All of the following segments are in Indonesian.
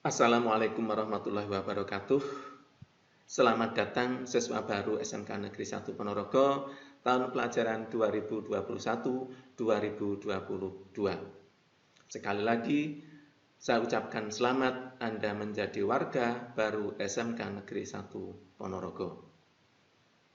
Assalamualaikum warahmatullahi wabarakatuh. Selamat datang siswa baru SMK Negeri 1 Ponorogo tahun pelajaran 2021-2022. Sekali lagi saya ucapkan selamat Anda menjadi warga baru SMK Negeri 1 Ponorogo.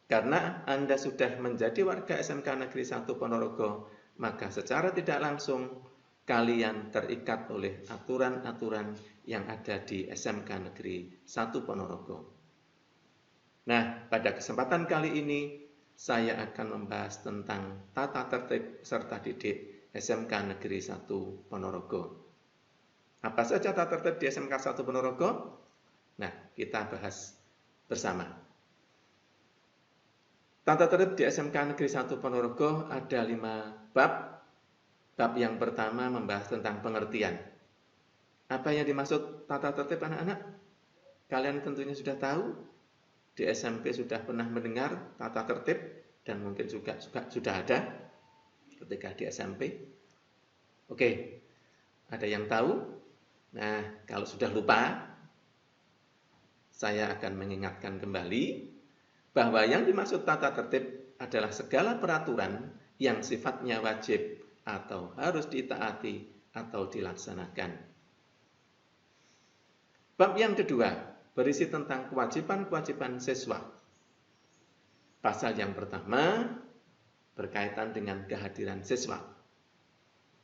Karena Anda sudah menjadi warga SMK Negeri 1 Ponorogo, maka secara tidak langsung kalian terikat oleh aturan-aturan yang ada di SMK Negeri 1 Ponorogo. Nah, pada kesempatan kali ini saya akan membahas tentang tata tertib serta didik SMK Negeri 1 Ponorogo. Apa saja tata tertib di SMK 1 Ponorogo? Nah, kita bahas bersama. Tata tertib di SMK Negeri 1 Ponorogo ada 5 bab. Bab yang pertama membahas tentang pengertian. Apa yang dimaksud tata tertib anak-anak? Kalian tentunya sudah tahu, di SMP sudah pernah mendengar tata tertib dan mungkin juga sudah ada ketika di SMP. Oke, ada yang tahu? Nah, kalau sudah lupa, saya akan mengingatkan kembali bahwa yang dimaksud tata tertib adalah segala peraturan yang sifatnya wajib atau harus ditaati atau dilaksanakan. Bab yang kedua berisi tentang kewajiban-kewajiban siswa. Pasal yang pertama berkaitan dengan kehadiran siswa.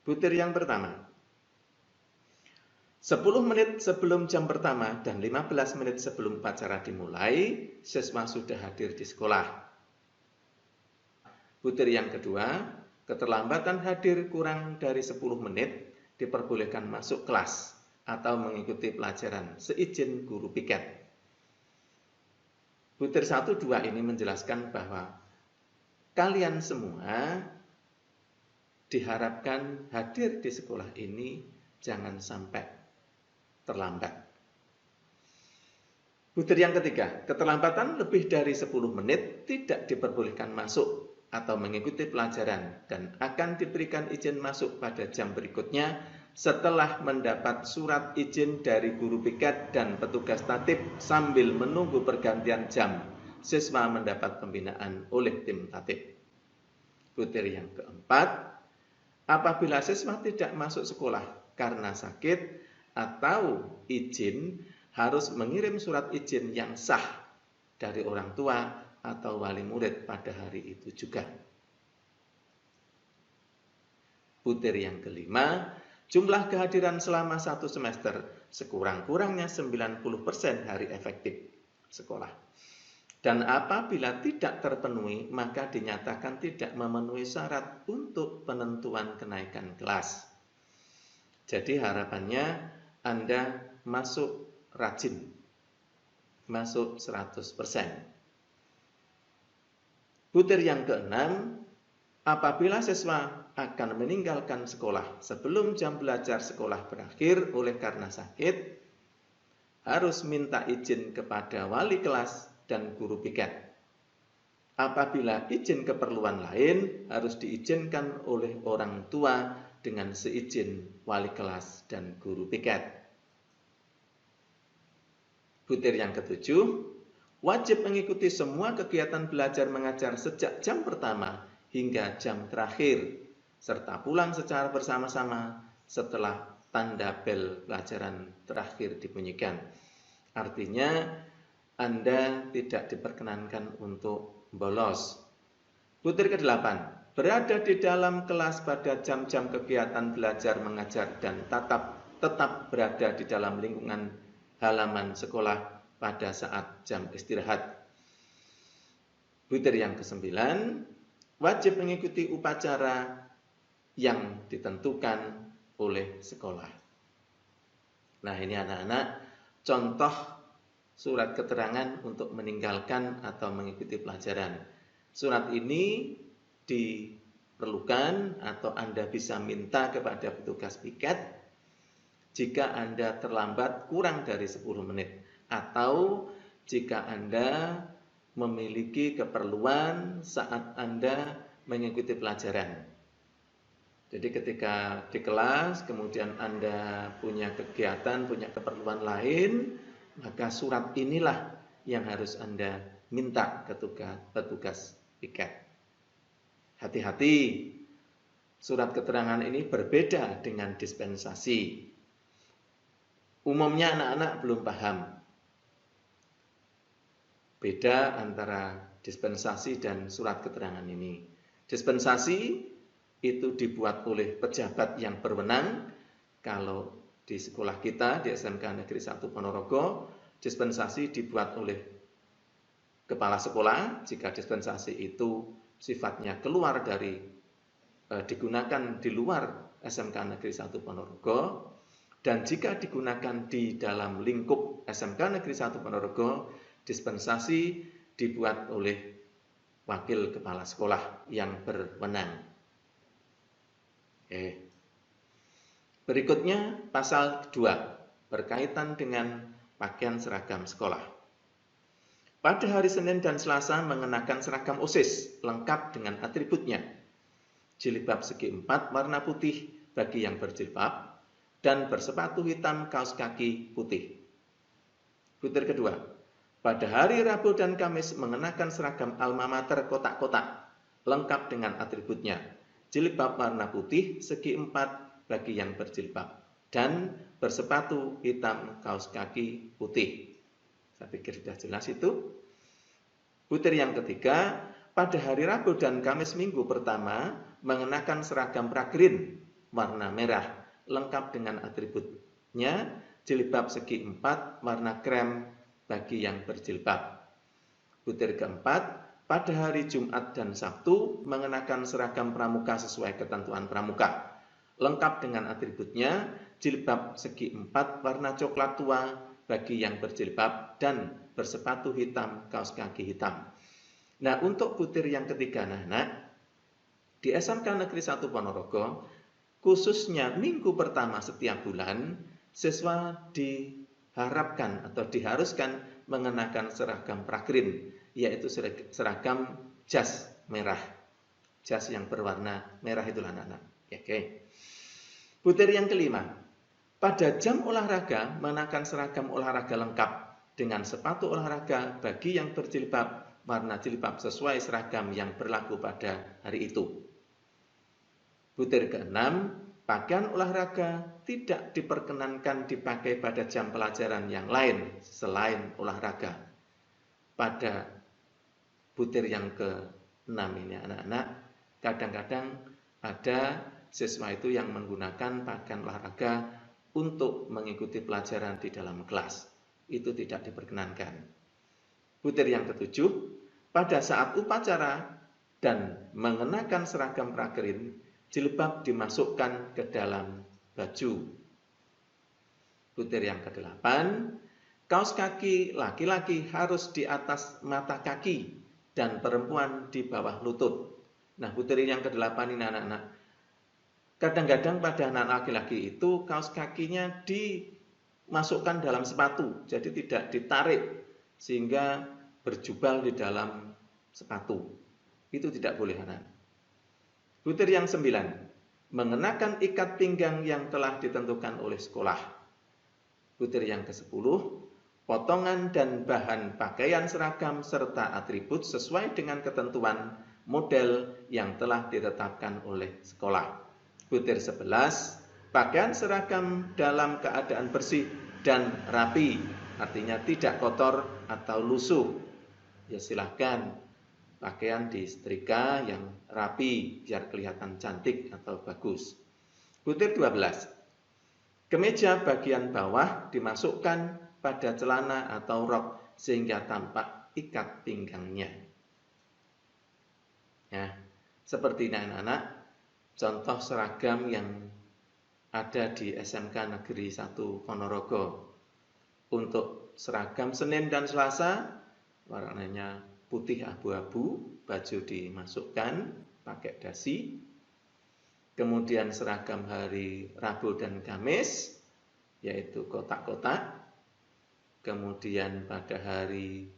Butir yang pertama. 10 menit sebelum jam pertama dan 15 menit sebelum upacara dimulai, siswa sudah hadir di sekolah. Butir yang kedua, keterlambatan hadir kurang dari 10 menit diperbolehkan masuk kelas atau mengikuti pelajaran seizin guru piket. Butir 1, 2 ini menjelaskan bahwa kalian semua diharapkan hadir di sekolah ini jangan sampai terlambat. Butir yang ketiga, keterlambatan lebih dari 10 menit tidak diperbolehkan masuk atau mengikuti pelajaran dan akan diberikan izin masuk pada jam berikutnya setelah mendapat surat izin dari guru piket dan petugas tatib sambil menunggu pergantian jam. Siswa mendapat pembinaan oleh tim tatib. Butir yang keempat, apabila siswa tidak masuk sekolah karena sakit atau izin, harus mengirim surat izin yang sah dari orang tua atau wali murid pada hari itu juga. Butir yang kelima, jumlah kehadiran selama 1 semester sekurang-kurangnya 90% hari efektif sekolah. Dan apabila tidak terpenuhi, maka dinyatakan tidak memenuhi syarat untuk penentuan kenaikan kelas. Jadi harapannya Anda masuk rajin, masuk 100%. Butir yang keenam, apabila siswa akan meninggalkan sekolah sebelum jam belajar sekolah berakhir oleh karena sakit, harus minta izin kepada wali kelas dan guru piket. Apabila izin keperluan lain, harus diizinkan oleh orang tua dengan seizin wali kelas dan guru piket. Butir yang ketujuh, wajib mengikuti semua kegiatan belajar mengajar sejak jam pertama hingga jam terakhir, serta pulang secara bersama-sama setelah tanda bel pelajaran terakhir dibunyikan. Artinya, Anda tidak diperkenankan untuk bolos. Butir ke-8, berada di dalam kelas pada jam-jam kegiatan belajar mengajar dan tetap berada di dalam lingkungan halaman sekolah pada saat jam istirahat. Butir yang ke-9, wajib mengikuti upacara yang ditentukan oleh sekolah. Nah, ini anak-anak contoh surat keterangan untuk meninggalkan atau mengikuti pelajaran. Surat ini diperlukan atau Anda bisa minta kepada petugas piket jika Anda terlambat kurang dari 10 menit. Atau jika Anda memiliki keperluan saat Anda mengikuti pelajaran. Jadi ketika di kelas, kemudian Anda punya kegiatan, punya keperluan lain, maka surat inilah yang harus Anda minta ke petugas piket. Hati-hati, surat keterangan ini berbeda dengan dispensasi. Umumnya anak-anak belum paham beda antara dispensasi dan surat keterangan ini. Dispensasi itu dibuat oleh pejabat yang berwenang. Kalau di sekolah kita, di SMK Negeri 1 Ponorogo, dispensasi dibuat oleh kepala sekolah. Jika dispensasi itu sifatnya keluar dari, digunakan di luar SMK Negeri 1 Ponorogo, dan jika digunakan di dalam lingkup SMK Negeri 1 Ponorogo, dispensasi dibuat oleh wakil kepala sekolah yang berwenang. Berikutnya pasal 2 berkaitan dengan pakaian seragam sekolah. Pada hari Senin dan Selasa mengenakan seragam OSIS lengkap dengan atributnya. Jilbab segi 4 warna putih bagi yang berjilbab dan bersepatu hitam kaos kaki putih. Butir kedua, pada hari Rabu dan Kamis mengenakan seragam alma mater kotak-kotak lengkap dengan atributnya. Jilbab warna putih segi 4 bagi yang berjilbab dan bersepatu hitam kaos kaki putih. Saya pikir sudah jelas itu. Butir yang ketiga, pada hari Rabu dan Kamis minggu pertama mengenakan seragam pragreen warna merah lengkap dengan atributnya. Jilbab segi 4 warna krem bagi yang berjilbab. Butir keempat, pada hari Jumat dan Sabtu mengenakan seragam pramuka sesuai ketentuan pramuka. Lengkap dengan atributnya, jilbab segi 4 warna coklat tua bagi yang berjilbab dan bersepatu hitam kaos kaki hitam. Nah, untuk butir yang ketiga anak-anak, di SMK Negeri 1 Ponorogo, khususnya minggu pertama setiap bulan, siswa diharapkan atau diharuskan mengenakan seragam pragreen, yaitu seragam jas merah. Jas yang berwarna merah itulah anak-anak. Oke. Butir yang kelima, pada jam olahraga mengenakan seragam olahraga lengkap dengan sepatu olahraga bagi yang berjilbab warna jilbab sesuai seragam yang berlaku pada hari itu. Butir keenam, pakaian olahraga tidak diperkenankan dipakai pada jam pelajaran yang lain selain olahraga. Pada butir yang ke-6 ini anak-anak, kadang-kadang ada siswa itu yang menggunakan pakaian olahraga untuk mengikuti pelajaran di dalam kelas. Itu tidak diperkenankan. Butir yang ke-7, pada saat upacara dan mengenakan seragam pragreen, jilbab dimasukkan ke dalam baju. Butir yang ke-8, kaos kaki laki-laki harus di atas mata kaki dan perempuan di bawah lutut. Nah, butir yang ke-8 ini anak-anak, kadang-kadang pada anak laki-laki itu kaos kakinya dimasukkan dalam sepatu, jadi tidak ditarik sehingga berjubal di dalam sepatu. Itu tidak boleh anak. Butir yang 9, mengenakan ikat pinggang yang telah ditentukan oleh sekolah. Butir yang ke-10, potongan dan bahan pakaian seragam serta atribut sesuai dengan ketentuan model yang telah ditetapkan oleh sekolah. Butir 11, pakaian seragam dalam keadaan bersih dan rapi, artinya tidak kotor atau lusuh. Ya silahkan pakaian disetrika yang rapi biar kelihatan cantik atau bagus. Butir 12, kemeja bagian bawah dimasukkan pada celana atau rok sehingga tampak ikat pinggangnya. Ya, seperti ini anak-anak, contoh seragam yang ada di SMK Negeri 1 Ponorogo. Untuk seragam Senin dan Selasa, warnanya putih abu-abu, baju dimasukkan pakai dasi. Kemudian seragam hari Rabu dan Kamis, yaitu kotak-kotak. Kemudian pada hari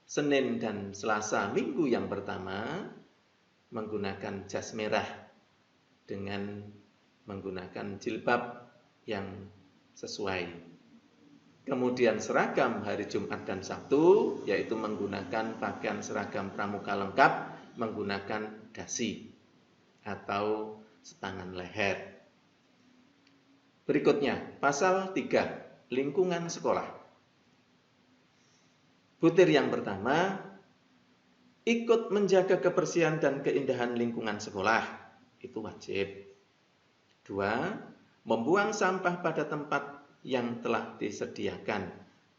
Senin dan Selasa minggu yang pertama, menggunakan jas merah dengan menggunakan jilbab yang sesuai. Kemudian seragam hari Jumat dan Sabtu, yaitu menggunakan pakaian seragam pramuka lengkap, menggunakan dasi atau setangan leher. Berikutnya, pasal 3, lingkungan sekolah. Butir yang pertama, ikut menjaga kebersihan dan keindahan lingkungan sekolah. Itu wajib. 2, membuang sampah pada tempat yang telah disediakan.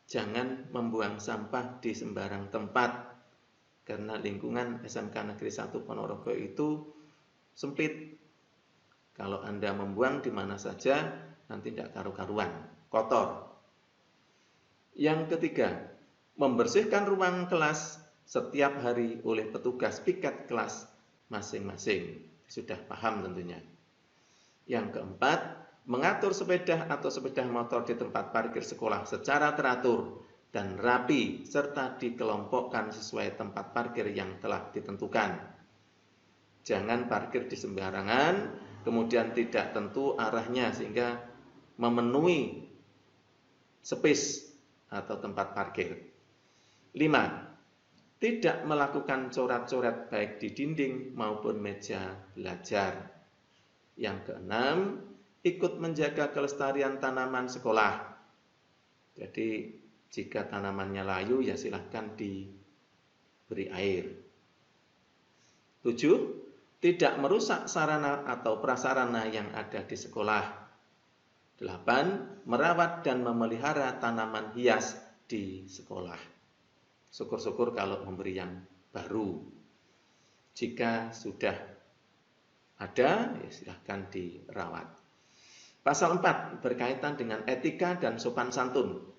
Jangan membuang sampah di sembarang tempat. Karena lingkungan SMK Negeri 1 Ponorogo itu sempit. Kalau Anda membuang di mana saja, nanti tidak karu-karuan, kotor. Yang ketiga, membersihkan ruang kelas setiap hari oleh petugas piket kelas masing-masing. Sudah paham tentunya. Yang keempat, mengatur sepeda atau sepeda motor di tempat parkir sekolah secara teratur dan rapi serta dikelompokkan sesuai tempat parkir yang telah ditentukan. Jangan parkir di sembarangan, kemudian tidak tentu arahnya sehingga memenuhi space atau tempat parkir. 5, tidak melakukan coret-coret baik di dinding maupun meja belajar. Yang keenam, ikut menjaga kelestarian tanaman sekolah. Jadi jika tanamannya layu ya silahkan diberi air. 7, tidak merusak sarana atau prasarana yang ada di sekolah. 8, merawat dan memelihara tanaman hias di sekolah. Syukur-syukur kalau memberi yang baru. Jika sudah ada, ya silahkan dirawat. Pasal 4 berkaitan dengan etika dan sopan santun.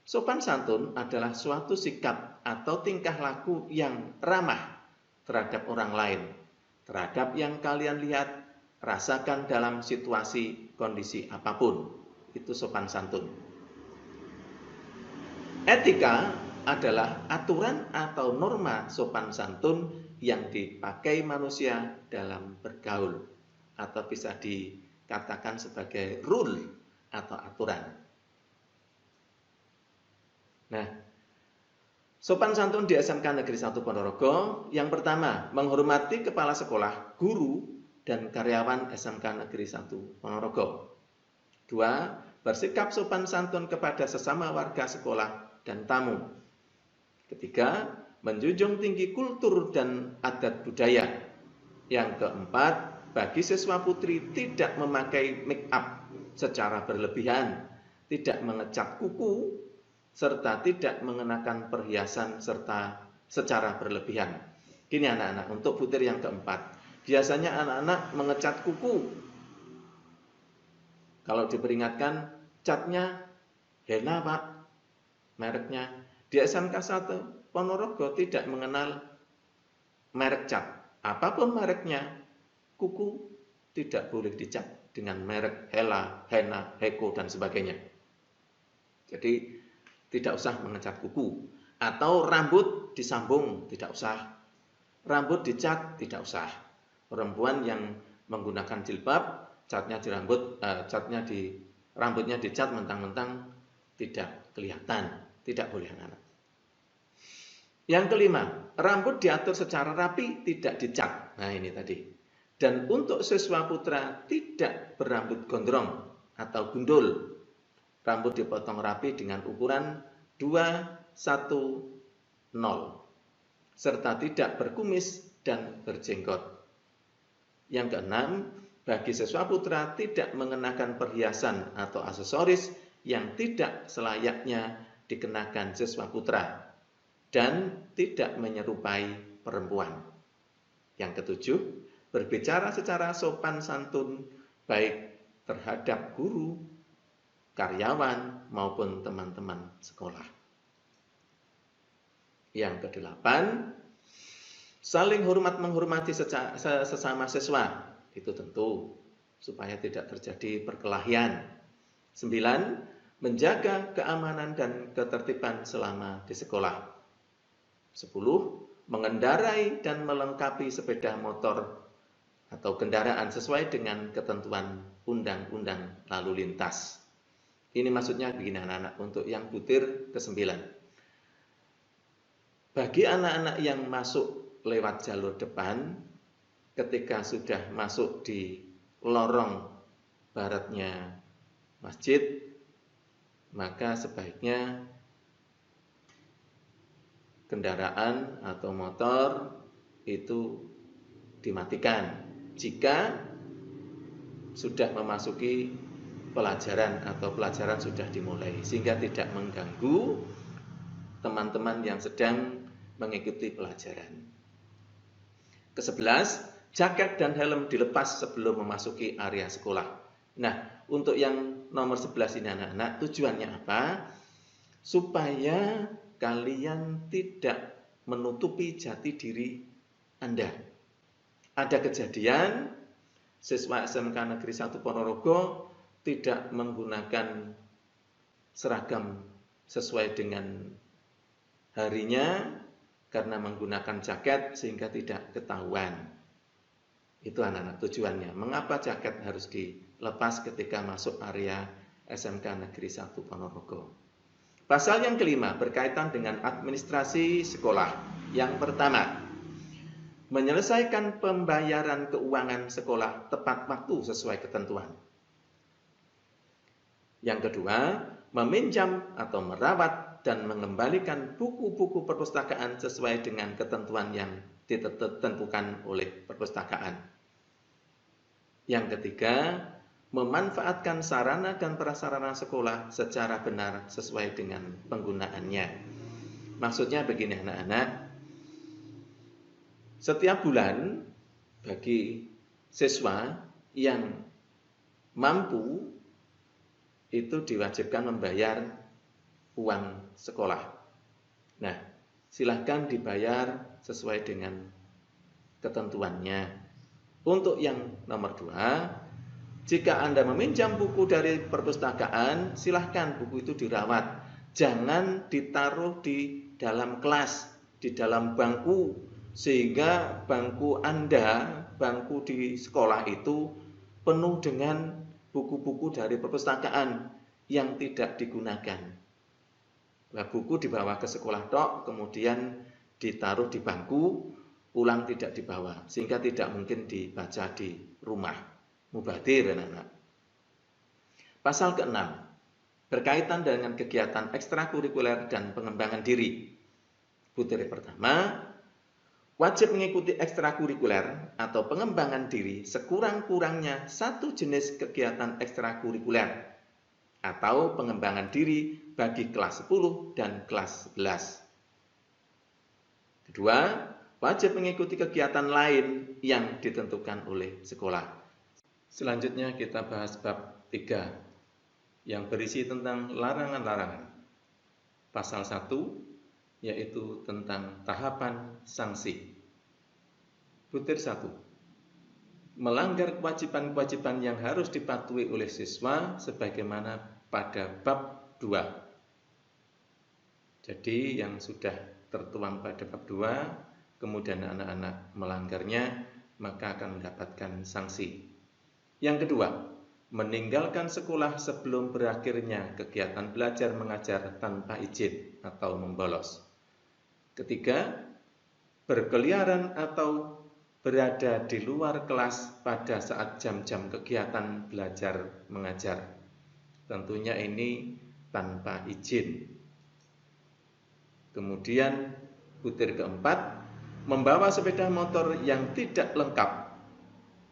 Sopan santun adalah suatu sikap atau tingkah laku yang ramah terhadap orang lain, terhadap yang kalian lihat, rasakan dalam situasi, kondisi apapun. Itu sopan santun. Etika adalah aturan atau norma sopan santun yang dipakai manusia dalam bergaul, atau bisa dikatakan sebagai rule atau aturan. Nah, sopan santun di SMK Negeri 1 Ponorogo, yang pertama, menghormati kepala sekolah, guru, dan karyawan SMK Negeri 1 Ponorogo. 2, bersikap sopan santun kepada sesama warga sekolah dan tamu. Ketiga, menjunjung tinggi kultur dan adat budaya. Yang keempat, bagi siswa putri tidak memakai make up secara berlebihan, tidak mengecat kuku, serta tidak mengenakan perhiasan serta secara berlebihan. Gini anak-anak, untuk butir yang keempat, biasanya anak-anak mengecat kuku. Kalau diperingatkan, catnya henna Pak, mereknya. Di SMK 1 Ponorogo tidak mengenal merek cat. Apapun mereknya, kuku tidak boleh dicat dengan merek Hela, Henna, Heko, dan sebagainya. Jadi tidak usah mengecat kuku. Atau rambut disambung, tidak usah. Rambut dicat, tidak usah. Perempuan yang menggunakan jilbab, catnya di rambut, rambutnya dicat mentang-mentang tidak kelihatan, tidak boleh anak-anak. Yang kelima, rambut diatur secara rapi, tidak dicat. Nah ini tadi. Dan untuk siswa putra tidak berambut gondrong atau gundul. Rambut dipotong rapi dengan ukuran 2-1-0 serta tidak berkumis dan berjenggot. Yang keenam, bagi siswa putra tidak mengenakan perhiasan atau aksesoris yang tidak selayaknya dikenakan siswa putra dan tidak menyerupai perempuan. Yang ketujuh, berbicara secara sopan santun baik terhadap guru, karyawan maupun teman-teman sekolah. Yang kedelapan, saling hormat menghormati sesama siswa. Itu tentu supaya tidak terjadi perkelahian. 9, menjaga keamanan dan ketertiban selama di sekolah. 10, mengendarai dan melengkapi sepeda motor atau kendaraan sesuai dengan ketentuan undang-undang lalu lintas. Ini maksudnya begini anak-anak, untuk yang butir ke-9. Bagi anak-anak yang masuk lewat jalur depan, ketika sudah masuk di lorong baratnya masjid, maka sebaiknya kendaraan atau motor itu dimatikan jika sudah memasuki pelajaran atau pelajaran sudah dimulai, sehingga tidak mengganggu teman-teman yang sedang mengikuti pelajaran. Ke-11, jaket dan helm dilepas sebelum memasuki area sekolah. Nah, untuk yang nomor 11 ini anak-anak, tujuannya apa? Supaya kalian tidak menutupi jati diri Anda. Ada kejadian siswa SMK Negeri 1 Ponorogo tidak menggunakan seragam sesuai dengan harinya karena menggunakan jaket sehingga tidak ketahuan. Itu anak-anak tujuannya. Mengapa jaket harus dilepas ketika masuk area SMK Negeri 1 Ponorogo? Pasal yang kelima berkaitan dengan administrasi sekolah. Yang pertama, menyelesaikan pembayaran keuangan sekolah tepat waktu sesuai ketentuan. Yang kedua, meminjam atau merawat dan mengembalikan buku-buku perpustakaan sesuai dengan ketentuan yang ditentukan oleh perpustakaan. Yang ketiga, memanfaatkan sarana dan prasarana sekolah secara benar sesuai dengan penggunaannya. Maksudnya begini anak-anak, setiap bulan bagi siswa yang mampu itu diwajibkan membayar uang sekolah. Nah, silahkan dibayar sesuai dengan ketentuannya. Untuk yang nomor 2, jika Anda meminjam buku dari perpustakaan, silahkan buku itu dirawat. Jangan ditaruh di dalam kelas, di dalam bangku, sehingga bangku Anda, bangku di sekolah itu penuh dengan buku-buku dari perpustakaan yang tidak digunakan. Nah, buku dibawa ke sekolah tok, kemudian ditaruh di bangku, pulang tidak dibawa, sehingga tidak mungkin dibaca di rumah. Mubazir anak-anak. Pasal ke-6 berkaitan dengan kegiatan ekstrakurikuler dan pengembangan diri. Butir pertama, wajib mengikuti ekstrakurikuler atau pengembangan diri sekurang-kurangnya satu jenis kegiatan ekstrakurikuler atau pengembangan diri bagi kelas 10 dan kelas 11. Kedua, wajib mengikuti kegiatan lain yang ditentukan oleh sekolah. Selanjutnya kita bahas bab 3 yang berisi tentang larangan-larangan. Pasal 1 yaitu tentang tahapan sanksi. Butir 1. Melanggar kewajiban-kewajiban yang harus dipatuhi oleh siswa sebagaimana pada bab 2. Jadi yang sudah tertuang pada bab 2, kemudian anak-anak melanggarnya, maka akan mendapatkan sanksi. Yang kedua, meninggalkan sekolah sebelum berakhirnya kegiatan belajar mengajar tanpa izin atau membolos. Ketiga, berkeliaran atau berada di luar kelas pada saat jam-jam kegiatan belajar mengajar. Tentunya ini tanpa izin. Kemudian butir keempat, membawa sepeda motor yang tidak lengkap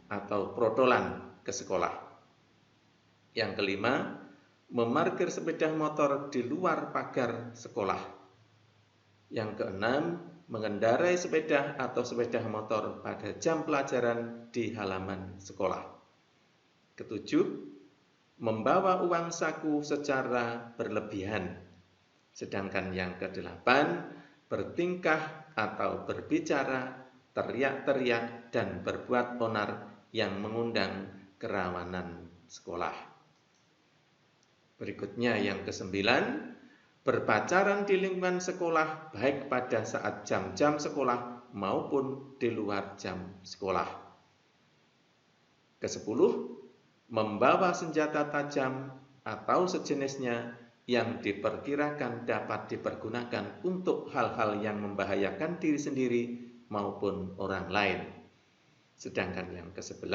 atau protolan ke sekolah. Yang kelima, memarkir sepeda motor di luar pagar sekolah. Yang keenam, mengendarai sepeda atau sepeda motor pada jam pelajaran di halaman sekolah. Ketujuh, membawa uang saku secara berlebihan. Sedangkan yang ke-8, bertingkah atau berbicara, teriak-teriak, dan berbuat onar yang mengundang kerawanan sekolah. Berikutnya yang ke-9, berpacaran di lingkungan sekolah baik pada saat jam-jam sekolah maupun di luar jam sekolah. Kesepuluh, membawa senjata tajam atau sejenisnya yang diperkirakan dapat dipergunakan untuk hal-hal yang membahayakan diri sendiri maupun orang lain. Sedangkan yang ke-11,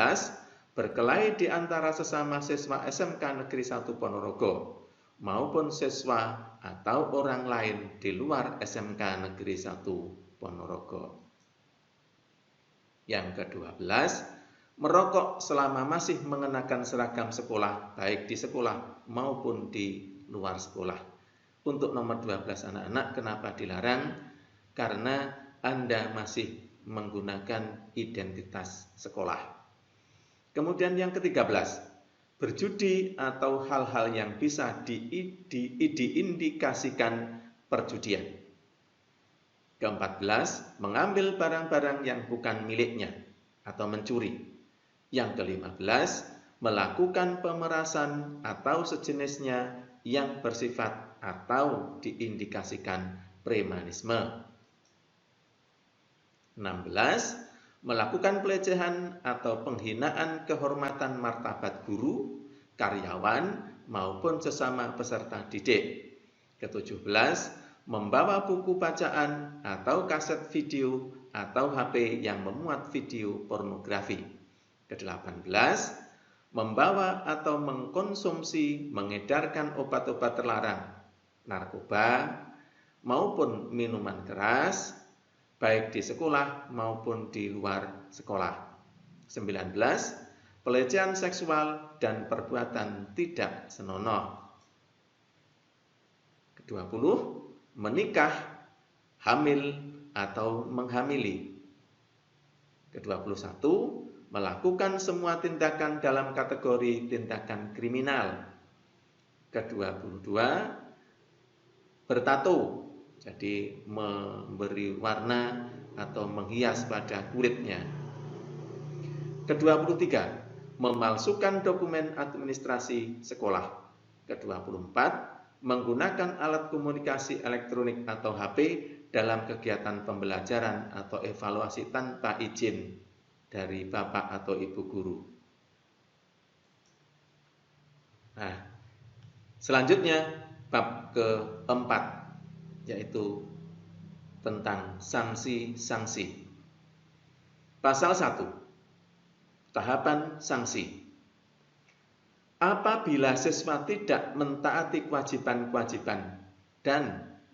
berkelahi di antara sesama siswa SMK Negeri 1 Ponorogo maupun siswa atau orang lain di luar SMK Negeri 1 Ponorogo. Yang ke-12, merokok selama masih mengenakan seragam sekolah, baik di sekolah maupun di luar sekolah. Untuk nomor 12 anak-anak, kenapa dilarang? Karena Anda masih menggunakan identitas sekolah. Kemudian yang ke-13, berjudi atau hal-hal yang bisa diindikasikan perjudian. Ke-14, mengambil barang-barang yang bukan miliknya atau mencuri. Yang ke-15, melakukan pemerasan atau sejenisnya yang bersifat atau diindikasikan premanisme. 16, melakukan pelecehan atau penghinaan kehormatan martabat guru, karyawan, maupun sesama peserta didik. Ke-17, membawa buku bacaan atau kaset video atau HP yang memuat video pornografi. Ke-18, membawa atau mengkonsumsi, mengedarkan obat-obat terlarang, narkoba, maupun minuman keras, baik di sekolah maupun di luar sekolah. 19, pelecehan seksual dan perbuatan tidak senonoh. Ke-20, menikah, hamil, atau menghamili. Ke-21, melakukan semua tindakan dalam kategori tindakan kriminal. Ke-22, bertato, jadi memberi warna atau menghias pada kulitnya. Ke-23, memalsukan dokumen administrasi sekolah. Ke-24, menggunakan alat komunikasi elektronik atau HP dalam kegiatan pembelajaran atau evaluasi tanpa izin dari bapak atau ibu guru. Nah, selanjutnya bab keempat, yaitu tentang sanksi-sanksi. Pasal 1, tahapan sanksi. Apabila siswa tidak mentaati kewajiban-kewajiban dan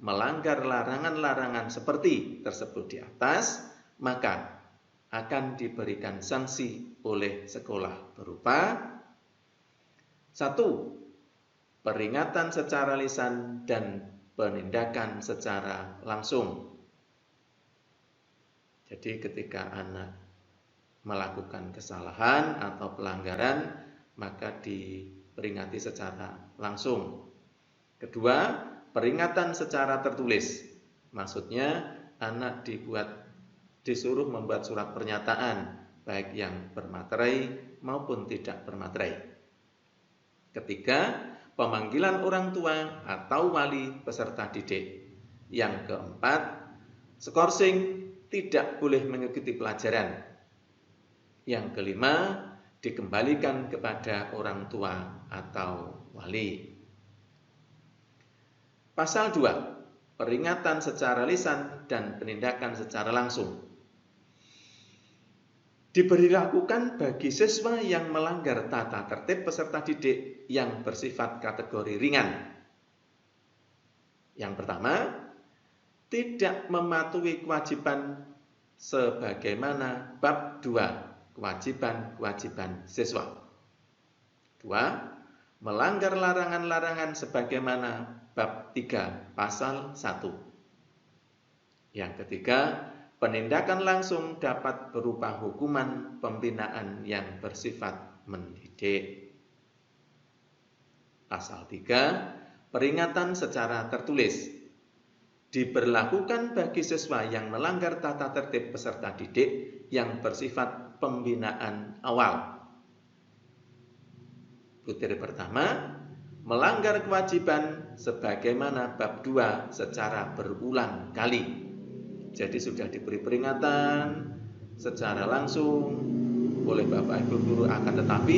melanggar larangan-larangan seperti tersebut di atas, maka akan diberikan sanksi oleh sekolah berupa 1. Peringatan secara lisan dan penindakan secara langsung. Jadi ketika anak melakukan kesalahan atau pelanggaran, maka diperingati secara langsung. Kedua, peringatan secara tertulis. Maksudnya anak disuruh membuat surat pernyataan, baik yang bermaterai maupun tidak bermaterai. Ketiga, pemanggilan orang tua atau wali peserta didik. Yang keempat, skorsing, tidak boleh mengikuti pelajaran. Yang kelima, dikembalikan kepada orang tua atau wali. Pasal 2, peringatan secara lisan dan penindakan secara langsung. Diberlakukan bagi siswa yang melanggar tata tertib peserta didik yang bersifat kategori ringan. Yang pertama, tidak mematuhi kewajiban sebagaimana bab 2, kewajiban-kewajiban siswa. 2, melanggar larangan-larangan sebagaimana bab 3, pasal 1. Yang ketiga, penindakan langsung dapat berupa hukuman pembinaan yang bersifat mendidik. Pasal 3, peringatan secara tertulis. Diberlakukan bagi siswa yang melanggar tata tertib peserta didik yang bersifat pembinaan awal. Butir pertama, melanggar kewajiban sebagaimana bab 2 secara berulang kali. Jadi sudah diberi peringatan secara langsung, oleh Bapak Ibu guru, akan tetapi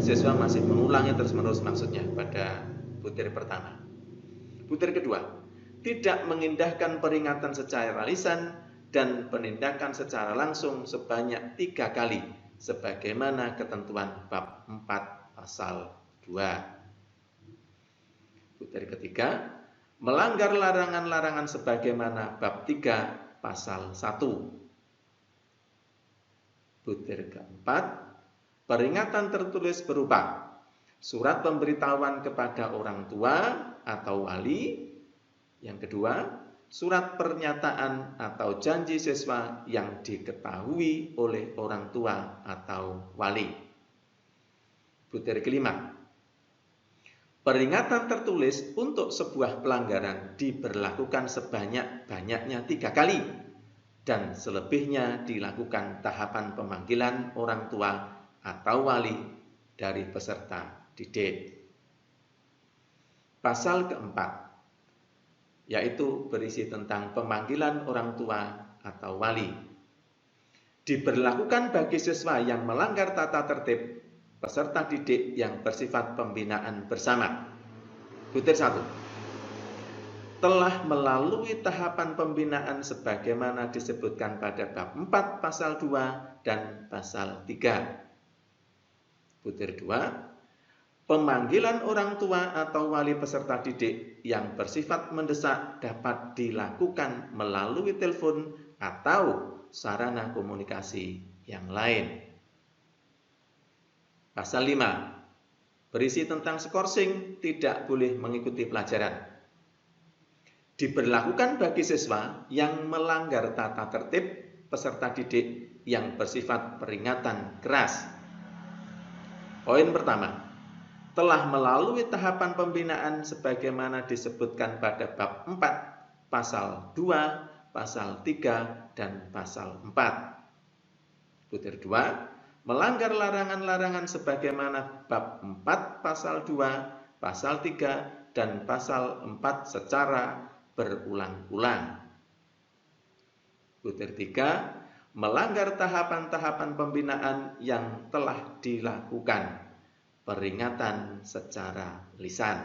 siswa masih mengulangi terus-menerus maksudnya pada butir pertama. Butir kedua, tidak mengindahkan peringatan secara lisan dan penindakan secara langsung sebanyak 3 kali sebagaimana ketentuan bab 4 pasal 2. Butir ketiga, melanggar larangan-larangan sebagaimana bab 3 pasal 1. Butir keempat, peringatan tertulis berupa surat pemberitahuan kepada orang tua atau wali. Yang kedua, surat pernyataan atau janji siswa yang diketahui oleh orang tua atau wali. Butir kelima, peringatan tertulis untuk sebuah pelanggaran diberlakukan sebanyak-banyaknya 3 kali dan selebihnya dilakukan tahapan pemanggilan orang tua atau wali dari peserta didik. Pasal keempat, yaitu berisi tentang pemanggilan orang tua atau wali. Diberlakukan bagi siswa yang melanggar tata tertib peserta didik yang bersifat pembinaan bersama. Butir 1. Telah melalui tahapan pembinaan sebagaimana disebutkan pada bab 4 pasal 2 dan pasal 3. Butir 2. Pemanggilan orang tua atau wali peserta didik yang bersifat mendesak dapat dilakukan melalui telepon atau sarana komunikasi yang lain. Pasal 5. Berisi tentang skorsing tidak boleh mengikuti pelajaran. Diberlakukan bagi siswa yang melanggar tata tertib peserta didik yang bersifat peringatan keras. Poin pertama, telah melalui tahapan pembinaan sebagaimana disebutkan pada bab 4, pasal 2, pasal 3, dan pasal 4. Butir 2, melanggar larangan-larangan sebagaimana bab 4, pasal 2, pasal 3, dan pasal 4 secara berulang-ulang. Butir 3, melanggar tahapan-tahapan pembinaan yang telah dilakukan, peringatan secara lisan.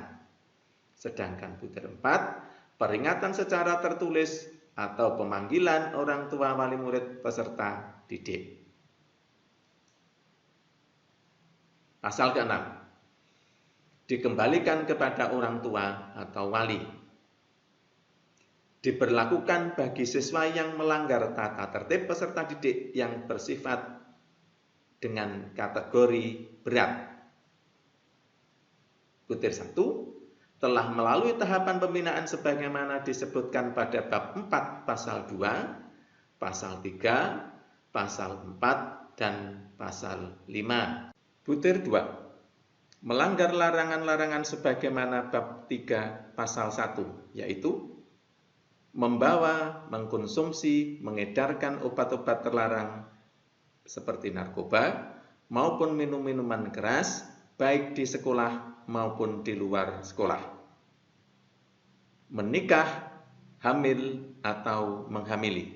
Sedangkan butir 4, peringatan secara tertulis atau pemanggilan orang tua wali murid peserta didik. Pasal ke-6, dikembalikan kepada orang tua atau wali. Diberlakukan bagi siswa yang melanggar tata tertib peserta didik yang bersifat dengan kategori berat. Butir 1, telah melalui tahapan pembinaan sebagaimana disebutkan pada bab 4 pasal 2, pasal 3, pasal 4, dan pasal 5. Butir 2, melanggar larangan-larangan sebagaimana bab 3 pasal 1, yaitu membawa, mengkonsumsi, mengedarkan obat-obat terlarang seperti narkoba maupun minum-minuman keras, baik di sekolah maupun di luar sekolah. Menikah, hamil, atau menghamili.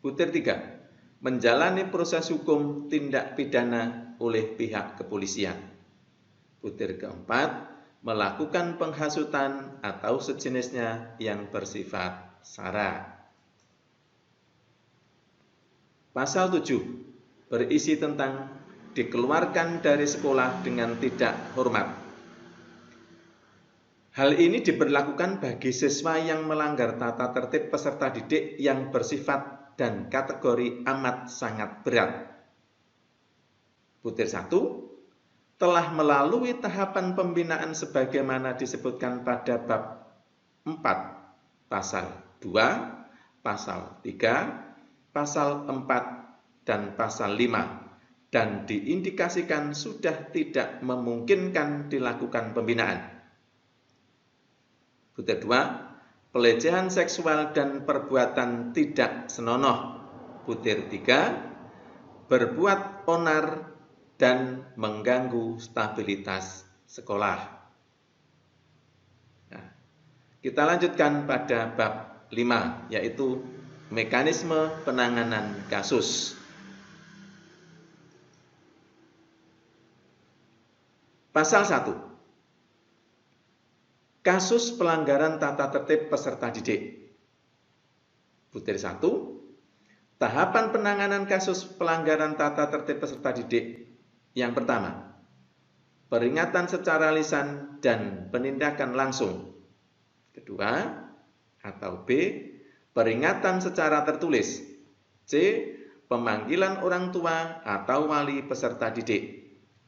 Butir 3, menjalani proses hukum tindak pidana oleh pihak kepolisian. Butir keempat, melakukan penghasutan atau sejenisnya yang bersifat sara. Pasal 7 berisi tentang dikeluarkan dari sekolah dengan tidak hormat. Hal ini diberlakukan bagi siswa yang melanggar tata tertib peserta didik yang bersifat dan kategori amat sangat berat. Butir 1, telah melalui tahapan pembinaan sebagaimana disebutkan pada bab 4, pasal 2, pasal 3, pasal 4, dan pasal 5, dan diindikasikan sudah tidak memungkinkan dilakukan pembinaan. Butir 2, pelecehan seksual dan perbuatan tidak senonoh. Butir 3, berbuat onar dan mengganggu stabilitas sekolah. Nah, kita lanjutkan pada bab 5, yaitu mekanisme penanganan kasus. Pasal 1. Kasus pelanggaran tata tertib peserta didik. Butir 1. Tahapan penanganan kasus pelanggaran tata tertib peserta didik. Yang pertama, peringatan secara lisan dan penindakan langsung. Kedua, atau B, peringatan secara tertulis. C, pemanggilan orang tua atau wali peserta didik.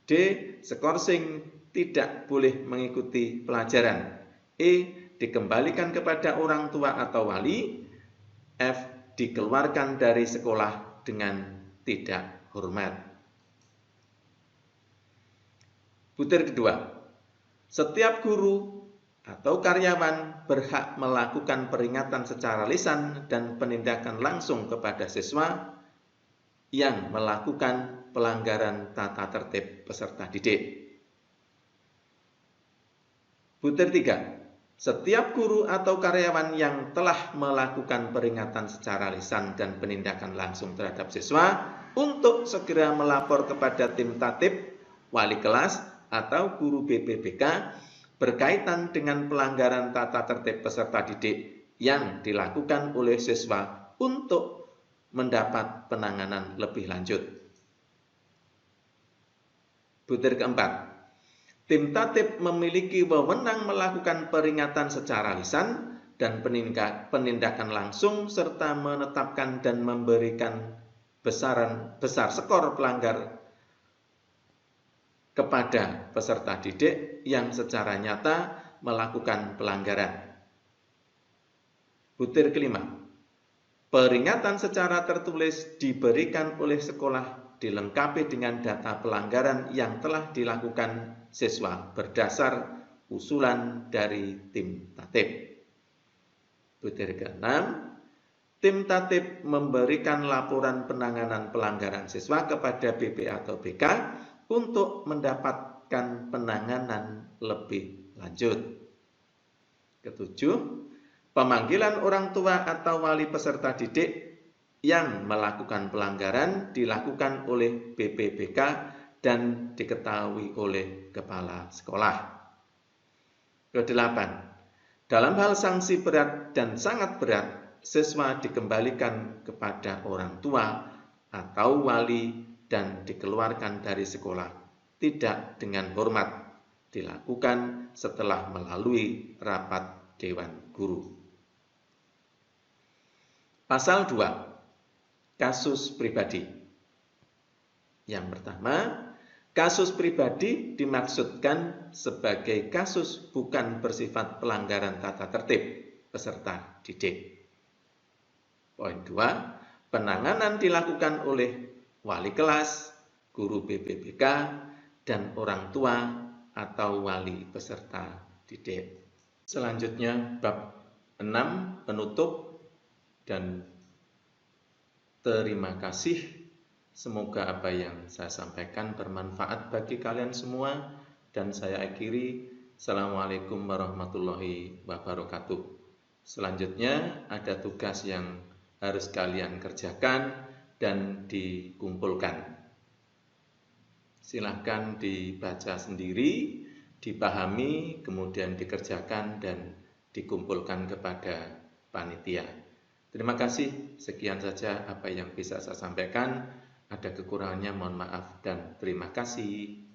D, skorsing tidak boleh mengikuti pelajaran. E, dikembalikan kepada orang tua atau wali. F, dikeluarkan dari sekolah dengan tidak hormat. Butir kedua, setiap guru atau karyawan berhak melakukan peringatan secara lisan dan penindakan langsung kepada siswa yang melakukan pelanggaran tata tertib peserta didik. Butir 3. Setiap guru atau karyawan yang telah melakukan peringatan secara lisan dan penindakan langsung terhadap siswa untuk segera melapor kepada tim tatib, wali kelas, atau guru BPBK berkaitan dengan pelanggaran tata tertib peserta didik yang dilakukan oleh siswa untuk mendapat penanganan lebih lanjut. Butir keempat, tim tatib memiliki wewenang melakukan peringatan secara lisan dan penindakan langsung serta menetapkan dan memberikan besar skor pelanggar kepada peserta didik yang secara nyata melakukan pelanggaran. Butir kelima, peringatan secara tertulis diberikan oleh sekolah dilengkapi dengan data pelanggaran yang telah dilakukan siswa berdasar usulan dari tim tatib. Butir ke-6, tim tatib memberikan laporan penanganan pelanggaran siswa kepada BP atau BK untuk mendapatkan penanganan lebih lanjut. Ketujuh, pemanggilan orang tua atau wali peserta didik yang melakukan pelanggaran dilakukan oleh BPBK dan diketahui oleh kepala sekolah. Kedelapan, dalam hal sanksi berat dan sangat berat, siswa dikembalikan kepada orang tua atau wali dan dikeluarkan dari sekolah tidak dengan hormat, dilakukan setelah melalui rapat Dewan Guru. Pasal 2. Kasus pribadi. Yang pertama, kasus pribadi dimaksudkan sebagai kasus bukan bersifat pelanggaran tata tertib peserta didik. Poin 2, penanganan dilakukan oleh wali kelas, guru BPBK, dan orang tua atau wali peserta didik. Selanjutnya bab 6 penutup dan terima kasih. Semoga apa yang saya sampaikan bermanfaat bagi kalian semua dan saya akhiri. Assalamualaikum warahmatullahi wabarakatuh. Selanjutnya ada tugas yang harus kalian kerjakan dan dikumpulkan. Silahkan dibaca sendiri, dipahami, kemudian dikerjakan dan dikumpulkan kepada panitia. Terima kasih, sekian saja apa yang bisa saya sampaikan. Ada kekurangannya mohon maaf dan terima kasih.